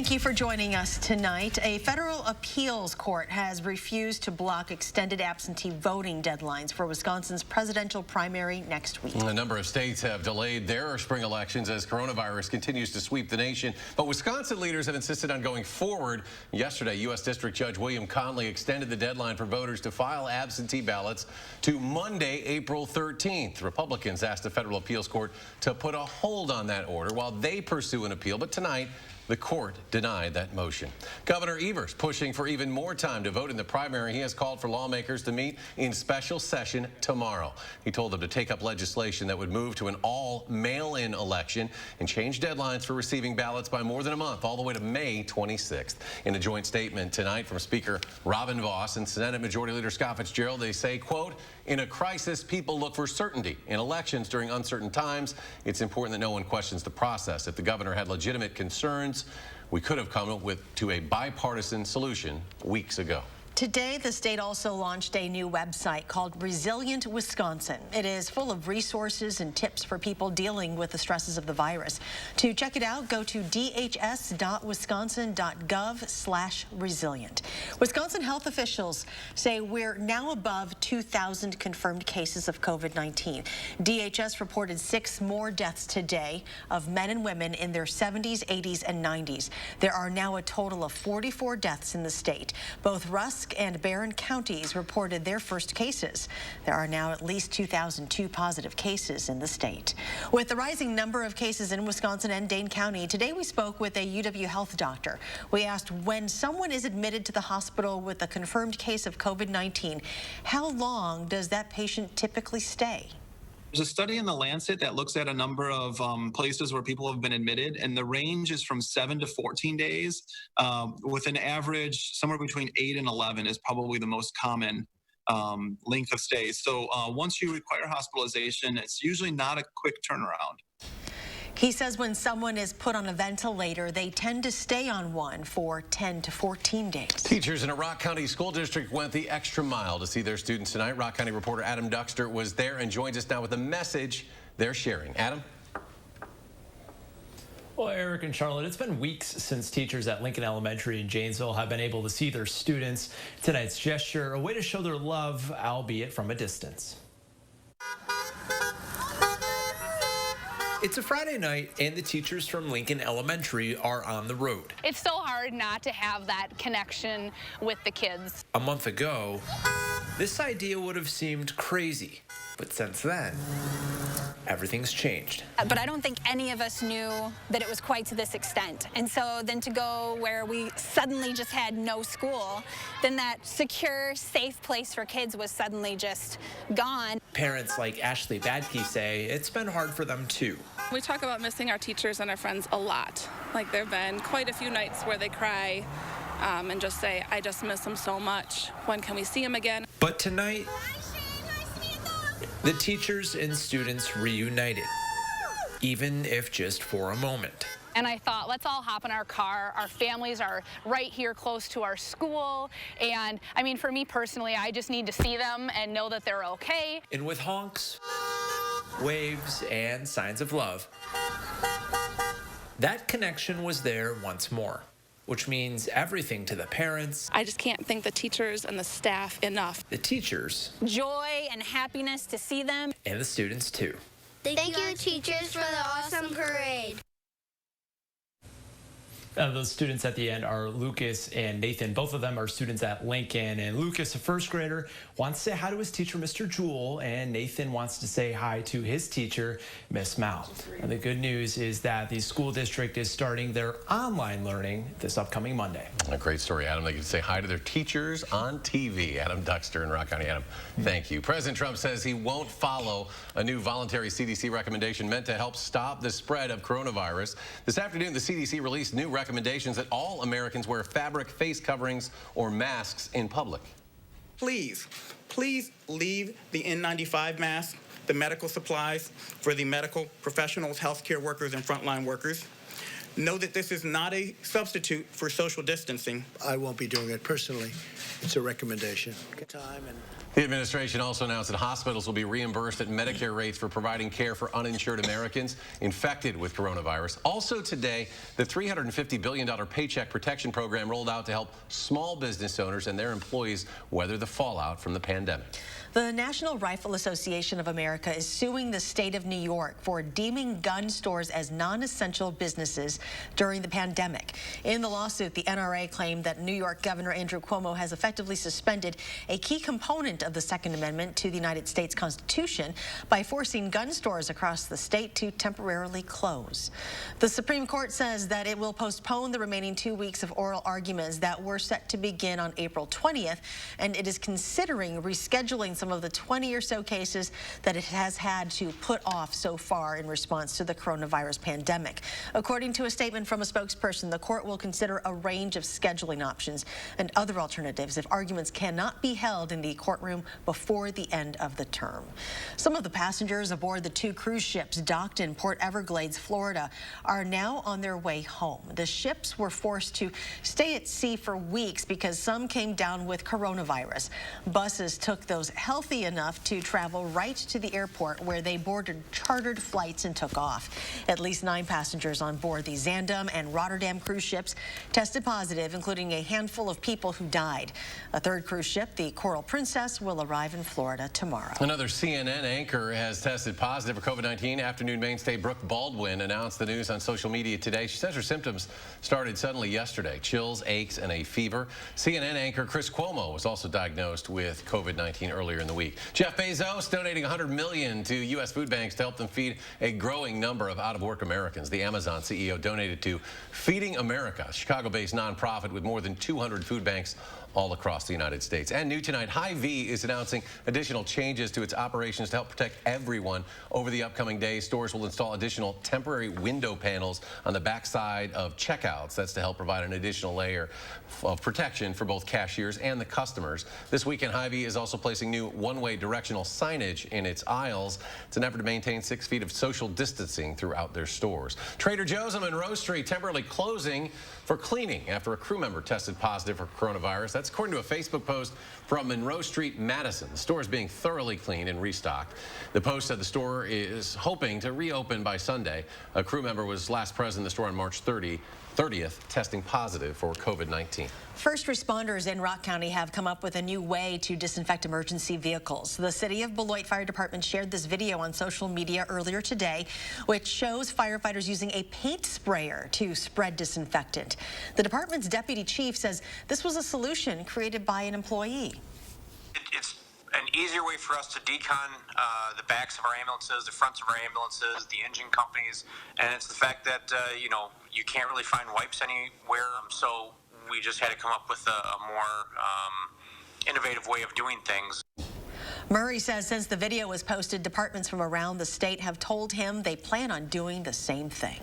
Thank you for joining us tonight. A federal appeals court has refused to block extended absentee voting deadlines for Wisconsin's presidential primary next week. A number of states have delayed their spring elections as coronavirus continues to sweep the nation. But Wisconsin leaders have insisted on going forward. Yesterday, U.S. District Judge William Conley extended the deadline for voters to file absentee ballots to Monday, April 13th. Republicans asked the federal appeals court to put a hold on that order while they pursue an appeal. But tonight, the court denied that motion. Governor Evers pushing for even more time to vote in the primary. He has called for lawmakers to meet in special session tomorrow. He told them to take up legislation that would move to an all mail-in election and change deadlines for receiving ballots by more than a month, all the way to May 26th. In a joint statement tonight from Speaker Robin Vos and Senate Majority Leader Scott Fitzgerald, they say, quote, "In a crisis, people look for certainty. In elections during uncertain times, it's important that no one questions the process. If the governor had legitimate concerns, we could have come up to a bipartisan solution weeks ago." Today, the state also launched a new website called Resilient Wisconsin. It is full of resources and tips for people dealing with the stresses of the virus. To check it out, go to dhs.wisconsin.gov/resilient. Wisconsin health officials say we're now above 2,000 confirmed cases of COVID-19. DHS reported 6 more deaths today of men and women in their 70s, 80s, and 90s. There are now a total of 44 deaths in the state. Both Rusk and Barron counties reported their first cases. There are now at least 2,002 positive cases in the state. With the rising number of cases in Wisconsin and Dane County, today we spoke with a UW Health doctor. We asked, when someone is admitted to the hospital with a confirmed case of COVID-19, how long does that patient typically stay? There's a study in the Lancet that looks at a number of places where people have been admitted, and the range is from 7 to 14 days, with an average somewhere between 8 and 11 is probably the most common length of stay. So once you require hospitalization, it's usually not a quick turnaround. He says when someone is put on a ventilator, they tend to stay on one for 10 to 14 days. Teachers in a Rock County school district went the extra mile to see their students tonight. Rock County reporter Adam Duxter was there and joins us now with a message they're sharing. Adam? Well, Eric and Charlotte, it's been weeks since teachers at Lincoln Elementary in Janesville have been able to see their students. Tonight's gesture, a way to show their love, albeit from a distance. It's a Friday night, and the teachers from Lincoln Elementary are on the road. It's so hard not to have that connection with the kids. A month ago, this idea would have seemed crazy, but since then, everything's changed. But I don't think any of us knew that it was quite to this extent. And so then to go where we suddenly just had no school, then that secure, safe place for kids was suddenly just gone. Parents like Ashley Badke say it's been hard for them too. We talk about missing our teachers and our friends a lot. Like, there have been quite a few nights where they cry and just say, I just miss them so much. When can we see them again? But tonight, the teachers and students reunited, even if just for a moment. And I thought, let's all hop in our car. Our families are right here close to our school. And I mean, for me personally, I just need to see them and know that they're okay. And with honks, waves, and signs of love, that connection was there once more, which means everything to the parents. I just can't thank the teachers and the staff enough. The teachers. Joy and happiness to see them. And the students too. Thank you, teachers, for the awesome parade. Those students at the end are Lucas and Nathan. Both of them are students at Lincoln. And Lucas, a first grader, wants to say hi to his teacher, Mr. Jewell. And Nathan wants to say hi to his teacher, Miss Mal. And the good news is that the school district is starting their online learning this upcoming Monday. A great story, Adam. They can say hi to their teachers on TV. Adam Duxter in Rock County. Adam, thank you. President Trump says he won't follow a new voluntary CDC recommendation meant to help stop the spread of coronavirus. This afternoon, the CDC released new recommendations that all Americans wear fabric face coverings or masks in public. Please leave the N95 mask, the medical supplies for the medical professionals, healthcare workers, and frontline workers. Know that this is not a substitute for social distancing. I won't be doing it personally. It's a recommendation. Time and The administration also announced that hospitals will be reimbursed at Medicare rates for providing care for uninsured Americans infected with coronavirus. Also today, the $350 billion Paycheck Protection Program rolled out to help small business owners and their employees weather the fallout from the pandemic. The National Rifle Association of America is suing the state of New York for deeming gun stores as non-essential businesses during the pandemic. In the lawsuit, the NRA claimed that New York Governor Andrew Cuomo has effectively suspended a key component of the Second Amendment to the United States Constitution by forcing gun stores across the state to temporarily close. The Supreme Court says that it will postpone the remaining 2 weeks of oral arguments that were set to begin on April 20th, and it is considering rescheduling some of the 20 or so cases that it has had to put off so far in response to the coronavirus pandemic. According to a statement from a spokesperson, the court will consider a range of scheduling options and other alternatives if arguments cannot be held in the courtroom before the end of the term. Some of the passengers aboard the 2 cruise ships docked in Port Everglades, Florida, are now on their way home. The ships were forced to stay at sea for weeks because some came down with coronavirus. Buses took those healthy enough to travel right to the airport, where they boarded chartered flights and took off. At least 9 passengers on board the Zaandam and Rotterdam cruise ships tested positive, including a handful of people who died. A 3rd cruise ship, the Coral Princess, will arrive in Florida tomorrow. Another CNN anchor has tested positive for COVID-19. Afternoon mainstay Brooke Baldwin announced the news on social media today. She says her symptoms started suddenly yesterday: chills, aches, and a fever. CNN anchor Chris Cuomo was also diagnosed with COVID-19 earlier in the week. Jeff Bezos donating $100 million to U.S. food banks to help them feed a growing number of out-of-work Americans. The Amazon CEO donated to Feeding America, a Chicago-based nonprofit with more than 200 food banks all across the United States. And new tonight, Hy-Vee is announcing additional changes to its operations to help protect everyone over the upcoming days. Stores will install additional temporary window panels on the backside of checkouts. That's to help provide an additional layer of protection for both cashiers and the customers. This weekend, Hy-Vee is also placing new one-way directional signage in its aisles. It's an effort to maintain 6 feet of social distancing throughout their stores. Trader Joe's on Monroe Street temporarily closing for cleaning after a crew member tested positive for coronavirus. That's according to a Facebook post from Monroe Street, Madison. The store is being thoroughly cleaned and restocked. The post said the store is hoping to reopen by Sunday. A crew member was last present in the store on March 30th, testing positive for COVID-19. First responders in Rock County have come up with a new way to disinfect emergency vehicles. The City of Beloit Fire Department shared this video on social media earlier today, which shows firefighters using a paint sprayer to spread disinfectant. The department's deputy chief says this was a solution created by an employee. It's an easier way for us to decon the backs of our ambulances, the fronts of our ambulances, the engine companies, and it's the fact that, you know, you can't really find wipes anywhere, so we just had to come up with a more innovative way of doing things. Murray says since the video was posted, departments from around the state have told him they plan on doing the same thing.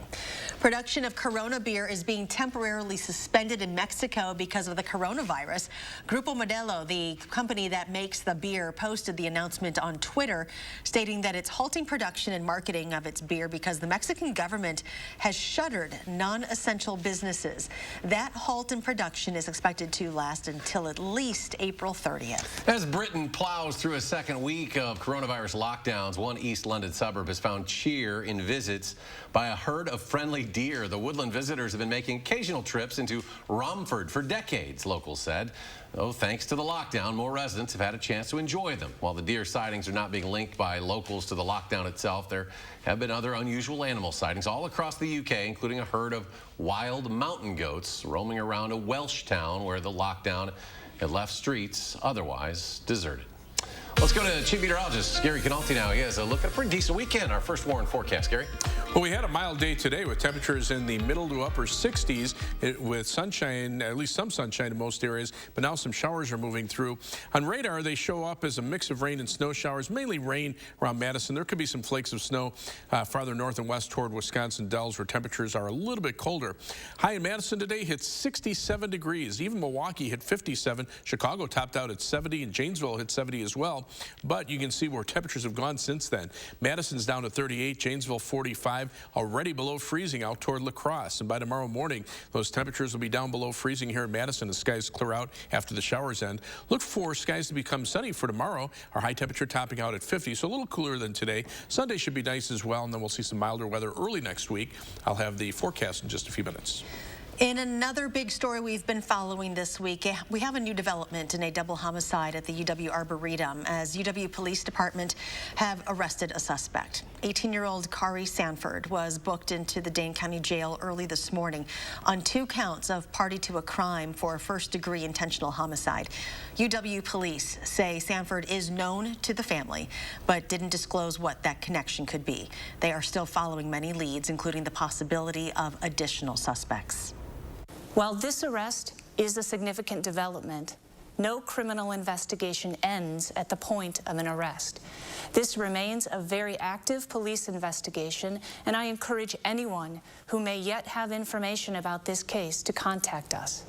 Production of Corona beer is being temporarily suspended in Mexico because of the coronavirus. Grupo Modelo, the company that makes the beer, posted the announcement on Twitter, stating that it's halting production and marketing of its beer because the Mexican government has shuttered non-essential businesses. That halt in production is expected to last until at least April 30th. As Britain plows through a second week of coronavirus lockdowns, one East London suburb has found cheer in visits by a herd of friendly deer. The woodland visitors have been making occasional trips into Romford for decades, locals said. Though thanks to the lockdown, more residents have had a chance to enjoy them. While the deer sightings are not being linked by locals to the lockdown itself, there have been other unusual animal sightings all across the UK, including a herd of wild mountain goats roaming around a Welsh town where the lockdown had left streets otherwise deserted. Let's go to Chief Meteorologist Gary Canalti now. He has a look at a pretty decent weekend. Our first warning forecast, Gary. Well, we had a mild day today with temperatures in the middle to upper 60s with sunshine, at least some sunshine in most areas, but now some showers are moving through. On radar, they show up as a mix of rain and snow showers, mainly rain around Madison. There could be some flakes of snow farther north and west toward Wisconsin Dells, where temperatures are a little bit colder. High in Madison today hit 67 degrees. Even Milwaukee hit 57. Chicago topped out at 70, and Janesville hit 70 as well. But you can see where temperatures have gone since then. Madison's down to 38, Janesville 45. 65, already below freezing out toward La Crosse. And by tomorrow morning, those temperatures will be down below freezing here in Madison. The skies clear out after the showers end. Look for skies to become sunny for tomorrow. Our high temperature topping out at 50, so a little cooler than today. Sunday should be nice as well, and then we'll see some milder weather early next week. I'll have the forecast in just a few minutes. In another big story we've been following this week, we have a new development in a double homicide at the UW Arboretum as UW Police Department have arrested a suspect. 18-year-old Kari Sanford was booked into the Dane County Jail early this morning on 2 counts of party to a crime for first-degree intentional homicide. UW Police say Sanford is known to the family, but didn't disclose what that connection could be. They are still following many leads, including the possibility of additional suspects. While this arrest is a significant development, no criminal investigation ends at the point of an arrest. This remains a very active police investigation, and I encourage anyone who may yet have information about this case to contact us.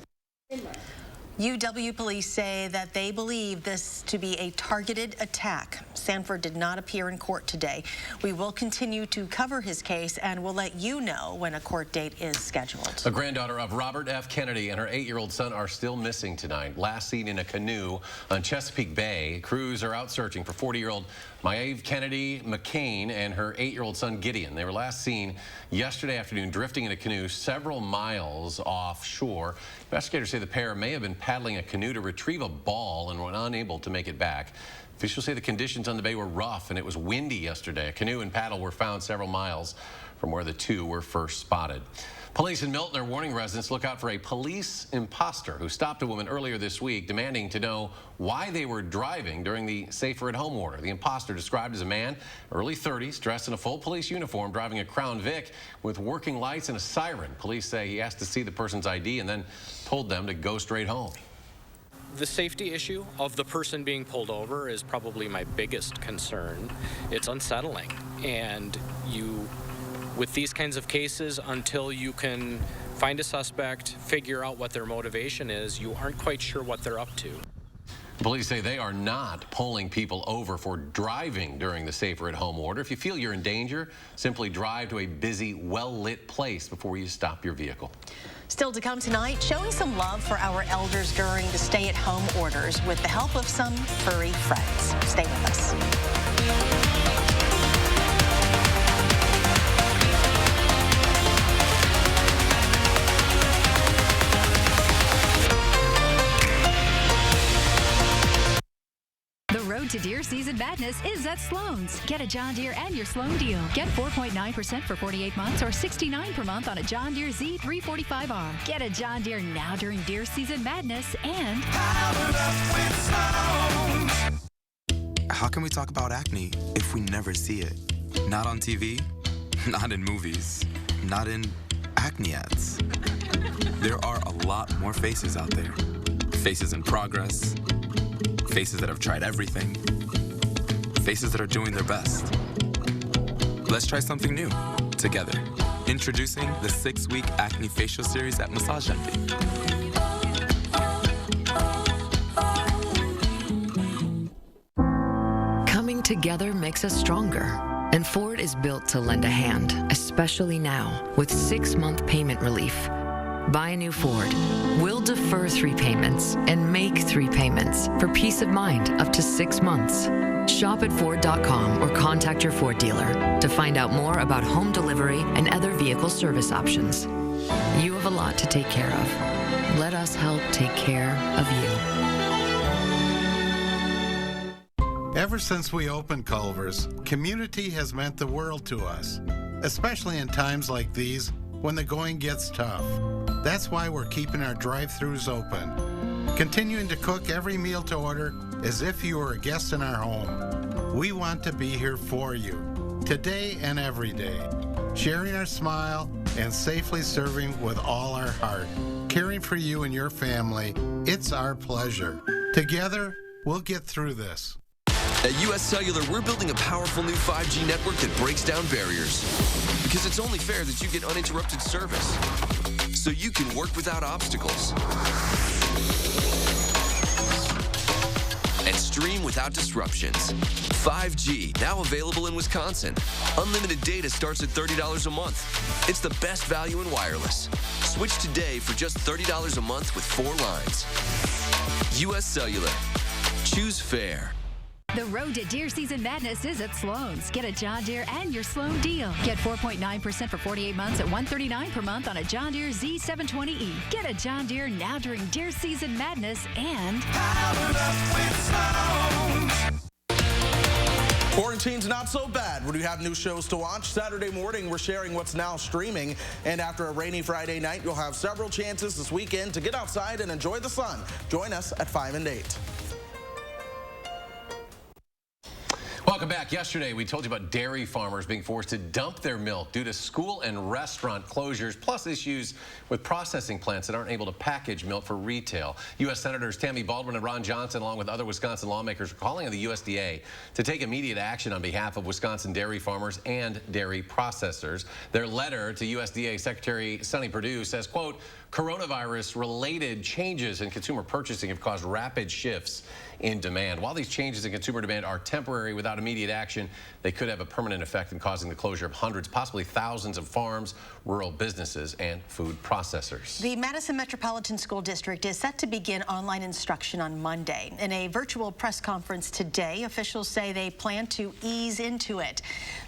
UW police say that they believe this to be a targeted attack. Sanford did not appear in court today. We will continue to cover his case and will let you know when a court date is scheduled. A granddaughter of Robert F. Kennedy and her 8-year-old son are still missing tonight. Last seen in a canoe on Chesapeake Bay. Crews are out searching for 40-year-old Maeve Kennedy McCain and her 8-year-old son Gideon. They were last seen yesterday afternoon drifting in a canoe several miles offshore. Investigators say the pair may have been paddling a canoe to retrieve a ball and were unable to make it back. Officials say the conditions on the bay were rough and it was windy yesterday. A canoe and paddle were found several miles from where the two were first spotted. Police in Milton are warning residents look out for a police imposter who stopped a woman earlier this week demanding to know why they were driving during the Safer at Home order. The imposter, described as a man, early 30s, dressed in a full police uniform, driving a Crown Vic with working lights and a siren. Police say he asked to see the person's ID and then told them to go straight home. The safety issue of the person being pulled over is probably my biggest concern. It's unsettling, and with these kinds of cases, until you can find a suspect, figure out what their motivation is, you aren't quite sure what they're up to. Police say they are not pulling people over for driving during the Safer at Home order. If you feel you're in danger, simply drive to a busy, well-lit place before you stop your vehicle. Still to come tonight, showing some love for our elders during the stay-at-home orders with the help of some furry friends. Stay with us. To Deer Season Madness is at Sloan's. Get a John Deere and your Sloan deal. Get 4.9% for 48 months or $69 per month on a John Deere Z345R. Get a John Deere now during Deer Season Madness and How can we talk about acne if we never see it? Not on TV, not in movies, not in acne ads. There are a lot more faces out there. Faces in progress. Faces that have tried everything. Faces that are doing their best. Let's try something new together. Introducing the 6-week acne facial series at Massage Envy. Coming together makes us stronger. And Ford is built to lend a hand, especially now, with 6-month payment relief. Buy a new Ford. We'll defer 3 payments and make 3 payments for peace of mind up to 6 months. Shop at Ford.com or contact your Ford dealer to find out more about home delivery and other vehicle service options. You have a lot to take care of. Let us help take care of you. Ever since we opened Culver's, community has meant the world to us, especially in times like these when the going gets tough. That's why we're keeping our drive-thrus open, continuing to cook every meal to order as if you were a guest in our home. We want to be here for you, today and every day, sharing our smile and safely serving with all our heart. Caring for you and your family, it's our pleasure. Together, we'll get through this. At US Cellular, we're building a powerful new 5G network that breaks down barriers. Because it's only fair that you get uninterrupted service, so you can work without obstacles. And and stream without disruptions. 5G, now available in Wisconsin. Unlimited data starts at $30 a month. It's the best value in wireless. Switch today for just $30 a month with 4 lines. U.S. Cellular. Choose fair. The road to Deer Season Madness is at Sloan's. Get a John Deere and your Sloan deal. Get 4.9% for 48 months at $139 per month on a John Deere Z720E. Get a John Deere now during Deer Season Madness and Quarantine's not so bad when you have new shows to watch. Saturday morning, we're sharing what's now streaming. And after a rainy Friday night, you'll have several chances this weekend to get outside and enjoy the sun. Join us at 5 and 8. Welcome back. Yesterday, we told you about dairy farmers being forced to dump their milk due to school and restaurant closures, plus issues with processing plants that aren't able to package milk for retail. U.S. Senators Tammy Baldwin and Ron Johnson, along with other Wisconsin lawmakers, are calling on the USDA to take immediate action on behalf of Wisconsin dairy farmers and dairy processors. Their letter to USDA Secretary Sonny Perdue says, quote, coronavirus-related changes in consumer purchasing have caused rapid shifts in demand. While these changes in consumer demand are temporary without immediate action, they could have a permanent effect in causing the closure of hundreds, possibly thousands of farms, rural businesses, and food processors. The Madison Metropolitan School District is set to begin online instruction on Monday. In a virtual press conference today, officials say they plan to ease into it.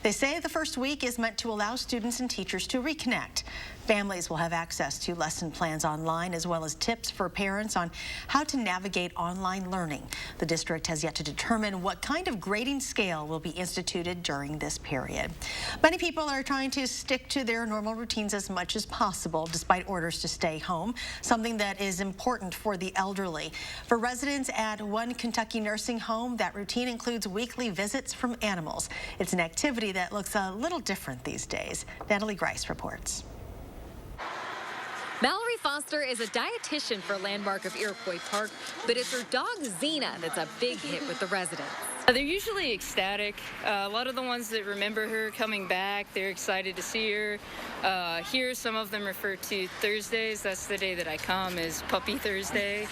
They say the first week is meant to allow students and teachers to reconnect. Families will have access to lesson plans online, as well as tips for parents on how to navigate online learning. The district has yet to determine what kind of grading scale will be instituted during this period. Many people are trying to stick to their normal routines as much as possible, despite orders to stay home, something that is important for the elderly. For residents at one Kentucky nursing home, that routine includes weekly visits from animals. It's an activity that looks a little different these days. Natalie Grice reports. Mallory Foster is a dietitian for Landmark of Iroquois Park, but it's her dog Xena that's a big hit with the residents. They're usually ecstatic. A lot of the ones that remember her coming back, they're excited to see her. Here, some of them refer to Thursdays. That's the day that I come, is Puppy Thursday.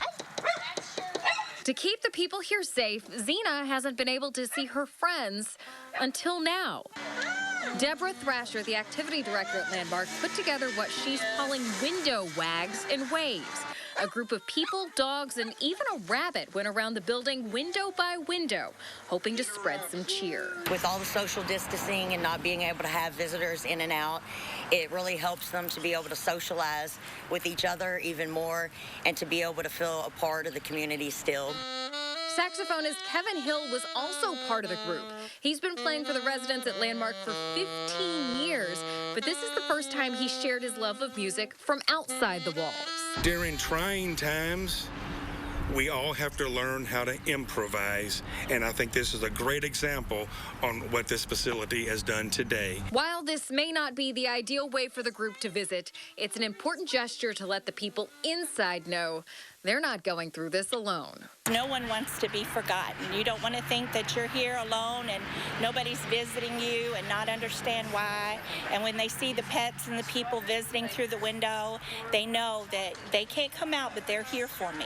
To keep the people here safe, Xena hasn't been able to see her friends until now. Deborah Thrasher, the activity director at Landmark, put together what she's calling window wags and waves. A group of people, dogs, and even a rabbit went around the building window by window, hoping to spread some cheer. With all the social distancing and not being able to have visitors in and out, it really helps them to be able to socialize with each other even more and to be able to feel a part of the community still. Saxophonist Kevin Hill was also part of the group. He's been playing for the residents at Landmark for 15 years, but this is the first time he shared his love of music from outside the walls. During trying times, we all have to learn how to improvise, and I think this is a great example on what this facility has done today. While this may not be the ideal way for the group to visit, it's an important gesture to let the people inside know they're not going through this alone. No one wants to be forgotten. You don't want to think that you're here alone and nobody's visiting you and not understand why. And when they see the pets and the people visiting through the window, they know that they can't come out, but they're here for me.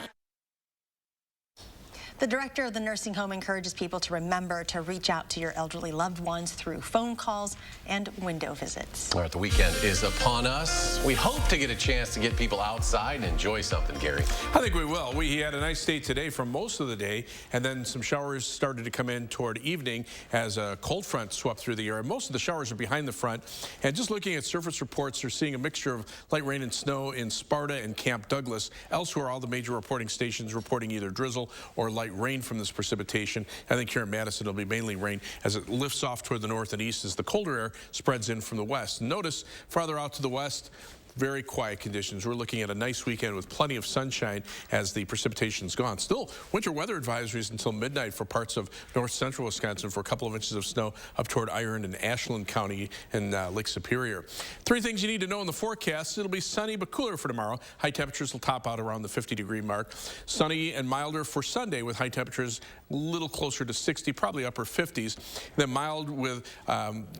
The director of the nursing home encourages people to remember to reach out to your elderly loved ones through phone calls and window visits. All right, the weekend is upon us. We hope to get a chance to get people outside and enjoy something, Gary. I think we will. We had a nice day today for most of the day, and then some showers started to come in toward evening as a cold front swept through the area. Most of the showers are behind the front, and just looking at surface reports, they're seeing a mixture of light rain and snow in Sparta and Camp Douglas. Elsewhere, all the major reporting stations reporting either drizzle or light rain from this precipitation. I think here in Madison it'll be mainly rain as it lifts off toward the north and east as the colder air spreads in from the west. Notice farther out to the west, very quiet conditions. We're looking at a nice weekend with plenty of sunshine as the precipitation's gone. Still, winter weather advisories until midnight for parts of north central Wisconsin for a couple of inches of snow up toward Iron and Ashland County and Lake Superior. 3 things you need to know in the forecast. It'll be sunny but cooler for tomorrow. High temperatures will top out around the 50-degree mark. Sunny and milder for Sunday with high temperatures a little closer to 60, probably upper 50s. Then mild with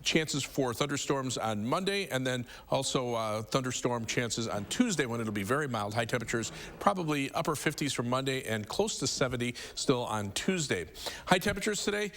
chances for thunderstorms on Monday, and then also thunderstorms thunderstorm chances on Tuesday when it'll be very mild. High temperatures probably upper 50s for Monday and close to 70 still on Tuesday. High temperatures today,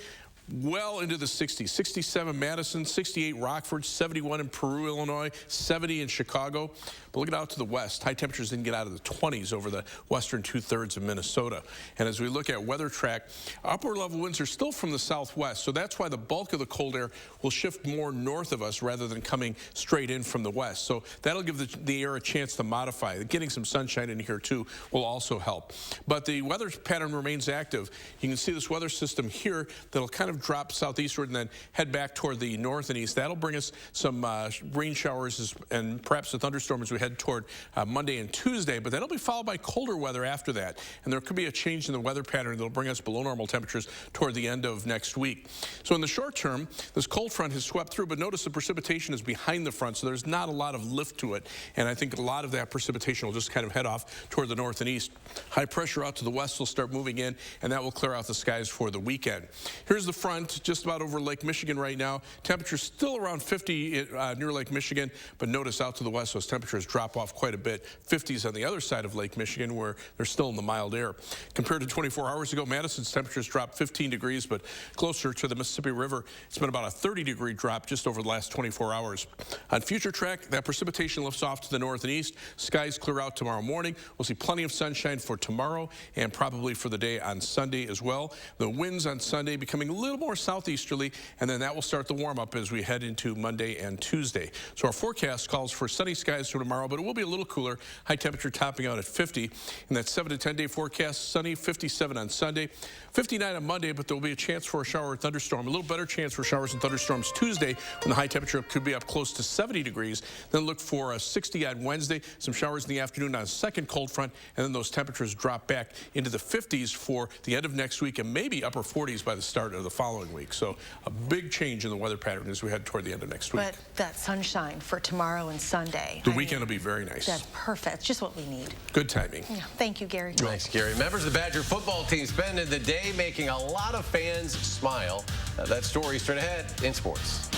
well into the 60s. 67 Madison, 68 Rockford, 71 in Peru, Illinois, 70 in Chicago. But look out to the west. High temperatures didn't get out of the 20s over the western two-thirds of Minnesota. And as we look at weather track, upper level winds are still from the southwest. So that's why the bulk of the cold air will shift more north of us rather than coming straight in from the west. So that'll give the air a chance to modify. Getting some sunshine in here too will also help. But the weather pattern remains active. You can see this weather system here that'll kind of drop southeastward and then head back toward the north and east. That'll bring us some rain showers and perhaps a thunderstorm as we head toward Monday and Tuesday, but that'll be followed by colder weather after that. And there could be a change in the weather pattern that'll bring us below normal temperatures toward the end of next week. So in the short term, this cold front has swept through, but notice the precipitation is behind the front, so there's not a lot of lift to it. And I think a lot of that precipitation will just kind of head off toward the north and east. High pressure out to the west will start moving in, and that will clear out the skies for the weekend. Here's the front just about over Lake Michigan right now. Temperatures still around 50 near Lake Michigan, but notice out to the west those temperatures drop off quite a bit. 50s on the other side of Lake Michigan where they're still in the mild air. Compared to 24 hours ago, Madison's temperatures dropped 15 degrees, but closer to the Mississippi River, it's been about a 30-degree drop just over the last 24 hours. On future track, that precipitation lifts off to the north and east. Skies clear out tomorrow morning. We'll see plenty of sunshine for tomorrow and probably for the day on Sunday as well. The winds on Sunday becoming a little more southeasterly, and then that will start the warm-up as we head into Monday and Tuesday. So our forecast calls for sunny skies for tomorrow, but it will be a little cooler. High temperature topping out at 50. In that 7 to 10 day forecast, sunny, 57 on Sunday, 59 on Monday, but there will be a chance for a shower or thunderstorm. A little better chance for showers and thunderstorms Tuesday when the high temperature could be up close to 70 degrees. Then look for a 60 on Wednesday, some showers in the afternoon on a second cold front, and then those temperatures drop back into the 50s for the end of next week and maybe upper 40s by the start of the following week. So a big change in the weather pattern as we head toward the end of next week. But that sunshine for tomorrow and Sunday. The weekend will be very nice. That's perfect. It's just what we need. Good timing. Yeah. Thank you, Gary. Thanks, Gary. Members of the Badger football team spending the day making a lot of fans smile. That story straight ahead in sports.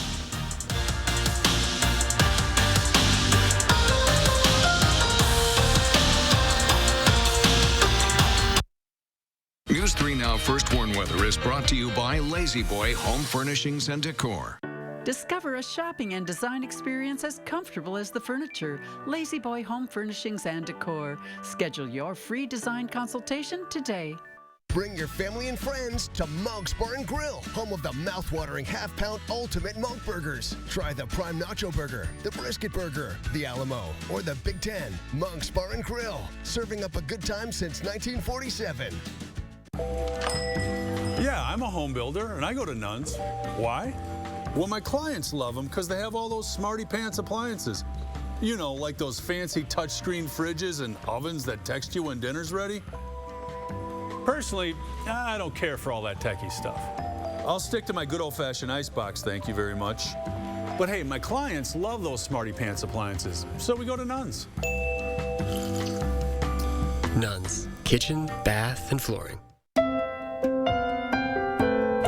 News 3 Now First Warn Weather is brought to you by Lazy Boy Home Furnishings and Decor. Discover a shopping and design experience as comfortable as the furniture. Lazy Boy Home Furnishings and Decor. Schedule your free design consultation today. Bring your family and friends to Monk's Bar and Grill, home of the mouth-watering half-pound ultimate Monk burgers. Try the Prime Nacho Burger, the Brisket Burger, the Alamo, or the Big Ten. Monk's Bar and Grill, serving up a good time since 1947. Yeah, I'm a home builder, and I go to Nuns. Why? Well, my clients love them because they have all those smarty pants appliances. You know, like those fancy touchscreen fridges and ovens that text you when dinner's ready. Personally, I don't care for all that techie stuff. I'll stick to my good old-fashioned icebox, thank you very much. But hey, my clients love those smarty pants appliances, so we go to Nuns. Nuns, kitchen, bath, and flooring.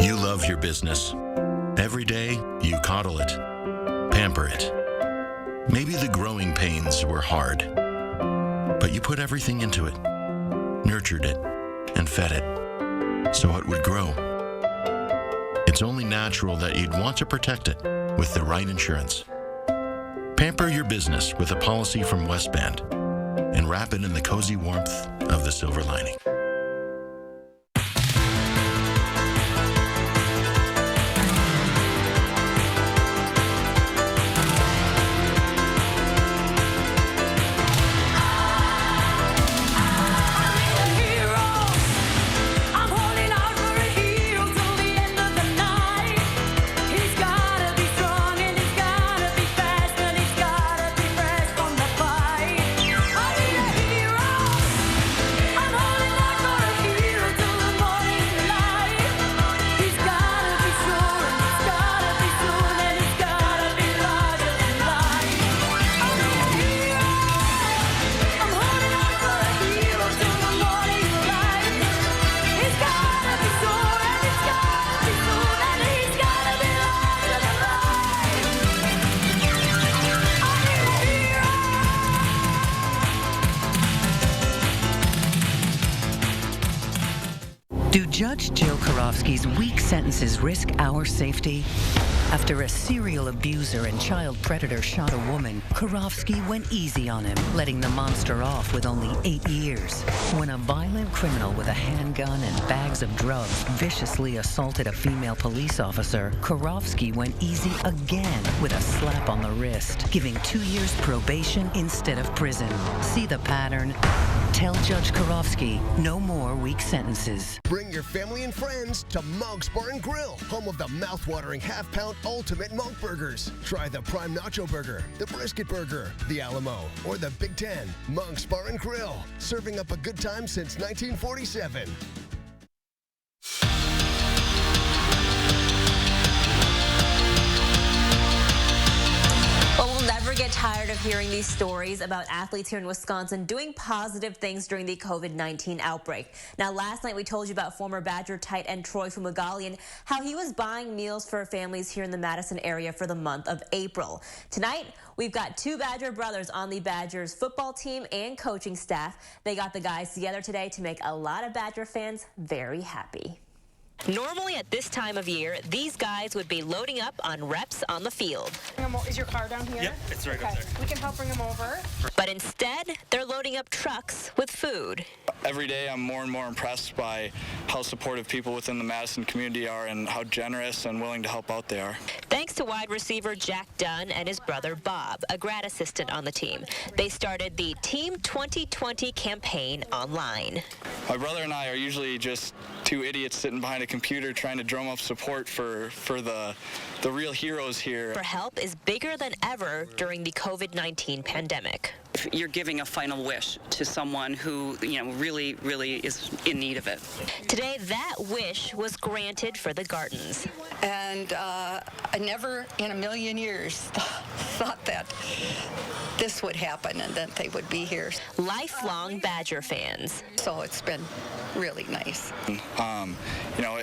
You love your business. Every day, you coddle it, pamper it. Maybe the growing pains were hard, but you put everything into it, nurtured it, and fed it, so it would grow. It's only natural that you'd want to protect it with the right insurance. Pamper your business with a policy from Westband and wrap it in the cozy warmth of the silver lining. I'm holding on. Do Judge Jill Karofsky's weak sentences risk our safety? After a serial abuser and child predator shot a woman, Karofsky went easy on him, letting the monster off with only 8 years. When a violent criminal with a handgun and bags of drugs viciously assaulted a female police officer, Karofsky went easy again with a slap on the wrist, giving 2 years probation instead of prison. See the pattern? Tell Judge Karofsky, no more weak sentences. Bring your family and friends to Monk's Bar and Grill, home of the mouth-watering half-pound ultimate Monk burgers. Try the Prime Nacho Burger, the Brisket Burger, the Alamo, or the Big Ten. Monk's Bar and Grill, serving up a good time since 1947. Well, we'll never get tired of hearing these stories about athletes here in Wisconsin doing positive things during the COVID-19 outbreak. Now, last night we told you about former Badger tight end Troy Fumagalli and how he was buying meals for families here in the Madison area for the month of April. Tonight, we've got 2 Badger brothers on the Badgers football team and coaching staff. They got the guys together today to make a lot of Badger fans very happy. Normally at this time of year, these guys would be loading up on reps on the field. Is your car down here? Yep, it's right up there. We can help bring them over. But instead, they're loading up trucks with food. Every day I'm more and more impressed by how supportive people within the Madison community are and how generous and willing to help out they are. Thanks to wide receiver Jack Dunn and his brother Bob, a grad assistant on the team. They started the Team 2020 campaign online. My brother and I are usually just 2 idiots sitting behind a computer trying to drum up support for the real heroes here. For help is bigger than ever during the COVID-19 pandemic. You're giving a final wish to someone who, really is in need of it. Today, that wish was granted for the Gartons. And I never in a million years thought that this would happen and that they would be here. Lifelong Badger fans. So it's been really nice.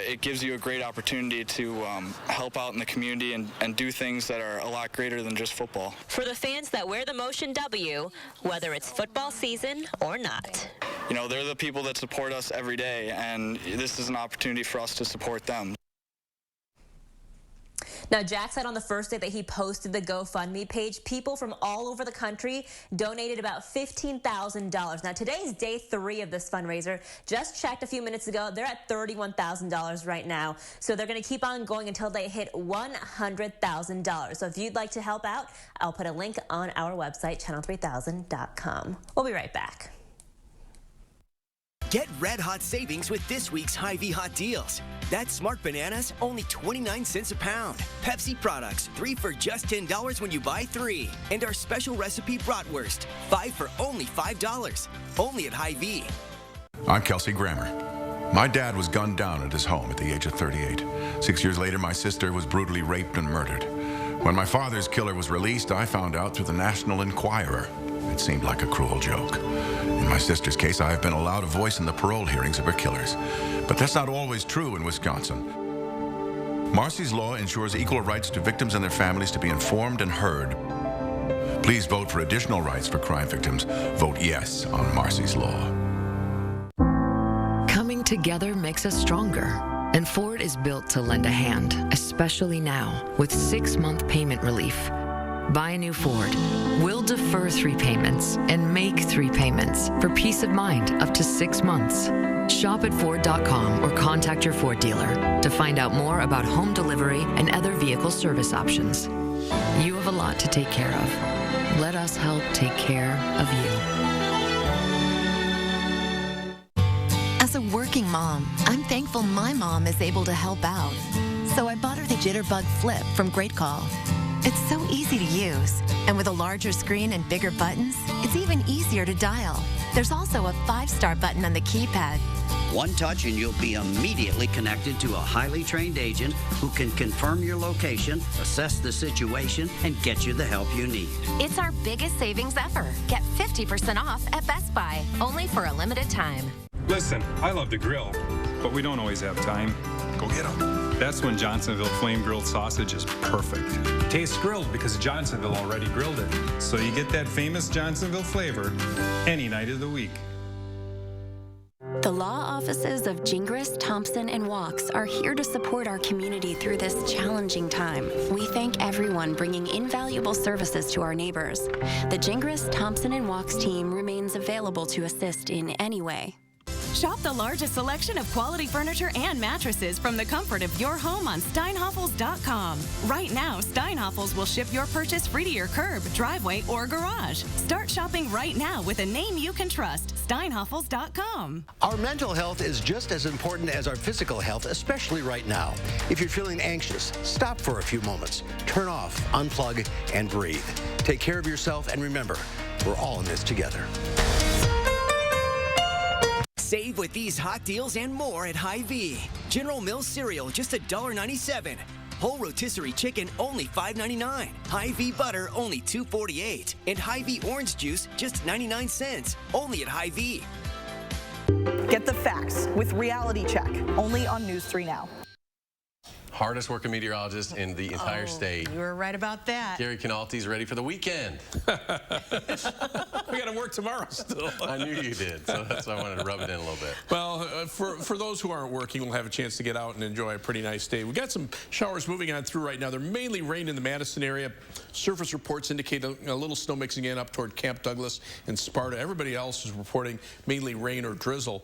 It gives you a great opportunity to help out in the community and do things that are a lot greater than just football. For the fans that wear the Motion W, whether it's football season or not. They're the people that support us every day, and this is an opportunity for us to support them. Now, Jack said on the first day that he posted the GoFundMe page, people from all over the country donated about $15,000. Now, today's day 3 of this fundraiser. Just checked a few minutes ago. They're at $31,000 right now. So they're going to keep on going until they hit $100,000. So if you'd like to help out, I'll put a link on our website, channel3000.com. We'll be right back. Get red-hot savings with this week's Hy-Vee Hot Deals. That's Smart Bananas, only 29 cents a pound. Pepsi products, 3 for just $10 when you buy 3. And our special recipe bratwurst, 5 for only $5. Only at Hy-Vee. I'm Kelsey Grammer. My dad was gunned down at his home at the age of 38. 6 years later, my sister was brutally raped and murdered. When my father's killer was released, I found out through the National Enquirer. It seemed like a cruel joke. In my sister's case, I have been allowed a voice in the parole hearings of her killers. But that's not always true in Wisconsin. Marcy's Law ensures equal rights to victims and their families to be informed and heard. Please vote for additional rights for crime victims. Vote yes on Marcy's Law. Coming together makes us stronger. And Ford is built to lend a hand, especially now, with 6-month payment relief. Buy a new Ford. We'll defer 3 payments and make 3 payments for peace of mind up to 6 months. Shop at Ford.com or contact your Ford dealer to find out more about home delivery and other vehicle service options. You have a lot to take care of. Let us help take care of you. As a working mom, I'm thankful my mom is able to help out. So I bought her the Jitterbug Flip from Great Call. It's so easy to use, and with a larger screen and bigger buttons, it's even easier to dial. There's also a 5-star button on the keypad. One touch and you'll be immediately connected to a highly trained agent who can confirm your location, assess the situation, and get you the help you need. It's our biggest savings ever. Get 50% off at Best Buy, only for a limited time. Listen, I love to grill, but we don't always have time. Go get them. That's when Johnsonville Flame Grilled Sausage is perfect. Tastes grilled because Johnsonville already grilled it. So you get that famous Johnsonville flavor any night of the week. The law offices of Gingras, Thompson, and Wachs are here to support our community through this challenging time. We thank everyone bringing invaluable services to our neighbors. The Gingras, Thompson, and Wachs team remains available to assist in any way. Shop the largest selection of quality furniture and mattresses from the comfort of your home on Steinhoffels.com. Right now, Steinhoffels will ship your purchase free to your curb, driveway, or garage. Start shopping right now with a name you can trust. Steinhoffels.com. Our mental health is just as important as our physical health, especially right now. If you're feeling anxious, stop for a few moments. Turn off, unplug, and breathe. Take care of yourself, and remember, we're all in this together. Save with these hot deals and more at Hy-Vee. General Mills cereal, just $1.97. Whole rotisserie chicken, only $5.99. Hy-Vee butter, only $2.48. And Hy-Vee orange juice, just 99 cents. Only at Hy-Vee. Get the facts with Reality Check, only on News 3 Now. Hardest working meteorologist in the entire state. You were right about that. Gary Canalti's ready for the weekend. We got to work tomorrow still. I knew you did, so that's why I wanted to rub it in a little bit. Well, for those who aren't working, we'll have a chance to get out and enjoy a pretty nice day. We've got some showers moving on through right now. They're mainly rain in the Madison area. Surface reports indicate a little snow mixing in up toward Camp Douglas and Sparta. Everybody else is reporting mainly rain or drizzle.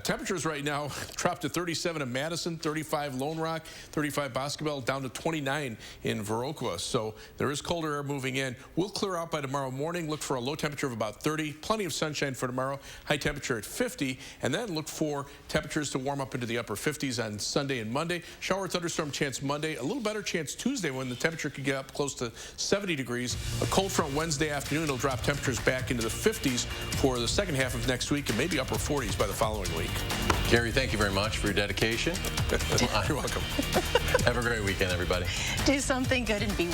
Temperatures right now dropped to 37 in Madison, 35 Lone Rock, 35 Boscobel, down to 29 in Viroqua. So there is colder air moving in. We'll clear out by tomorrow morning. Look for a low temperature of about 30. Plenty of sunshine for tomorrow. High temperature at 50. And then look for temperatures to warm up into the upper 50s on Sunday and Monday. Shower thunderstorm chance Monday. A little better chance Tuesday when the temperature could get up close to 70 degrees. A cold front Wednesday afternoon will drop temperatures back into the 50s for the second half of next week and maybe upper 40s by the following week. Gary, thank you very much for your dedication. You're welcome. Have a great weekend, everybody. Do something good and be well.